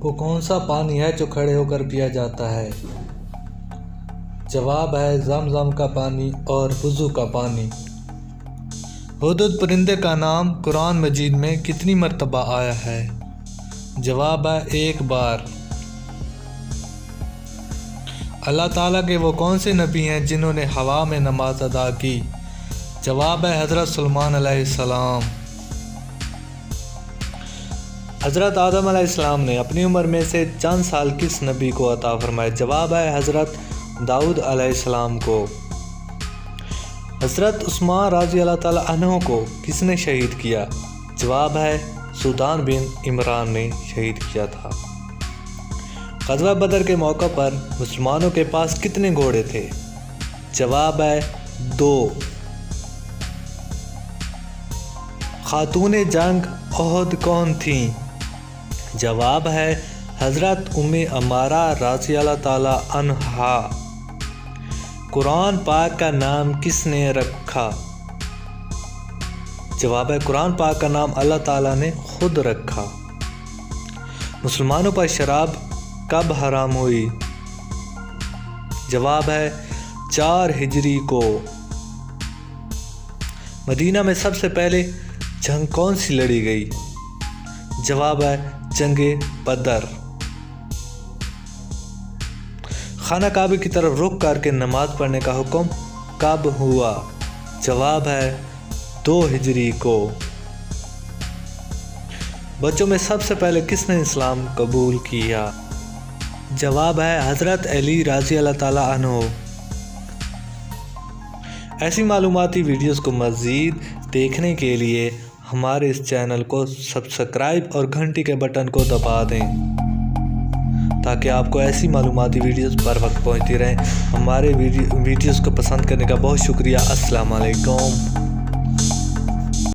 وہ کون سا پانی ہے جو کھڑے ہو کر پیا جاتا ہے؟ جواب ہے زمزم کا پانی اور وضو کا پانی۔ ہدہد پرندے کا نام قرآن مجید میں کتنی مرتبہ آیا ہے؟ جواب ہے 1 بار۔ اللہ تعالیٰ کے وہ کون سے نبی ہیں جنہوں نے ہوا میں نماز ادا کی؟ جواب ہے حضرت سلیمان علیہ السلام۔ حضرت آدم علیہ السلام نے اپنی عمر میں سے چند سال کس نبی کو عطا فرمائے؟ جواب ہے حضرت داؤد علیہ السلام کو۔ حضرت عثمان رضی اللہ تعالیٰ عنہ کو کس نے شہید کیا؟ جواب ہے سودان بن عمران نے شہید کیا تھا۔ غزوہ بدر کے موقع پر مسلمانوں کے پاس کتنے گھوڑے تھے؟ جواب ہے 2۔ خاتون جنگ احد کون تھیں؟ جواب ہے حضرت ام عمارہ رضی اللہ تعالیٰ عنہا۔ قرآن پاک کا نام کس نے رکھا؟ جواب ہے قرآن پاک کا نام اللہ تعالیٰ نے خود رکھا۔ مسلمانوں پر شراب کب حرام ہوئی؟ جواب ہے 4 ہجری کو۔ مدینہ میں سب سے پہلے جنگ کون سی لڑی گئی؟ جواب ہے جنگ بدر۔ خانہ کعبہ کی طرف رخ کر کے نماز پڑھنے کا حکم کب ہوا؟ جواب ہے 2 ہجری کو۔ بچوں میں سب سے پہلے کس نے اسلام قبول کیا؟ جواب ہے حضرت علی رضی اللہ تعالیٰ عنہ۔ ایسی معلوماتی ویڈیوز کو مزید دیکھنے کے لیے ہمارے اس چینل کو سبسکرائب اور گھنٹی کے بٹن کو دبا دیں تاکہ آپ کو ایسی معلوماتی ویڈیوز بر وقت پہنچتی رہیں۔ ہمارے ویڈیوز کو پسند کرنے کا بہت شکریہ۔ السلام علیکم۔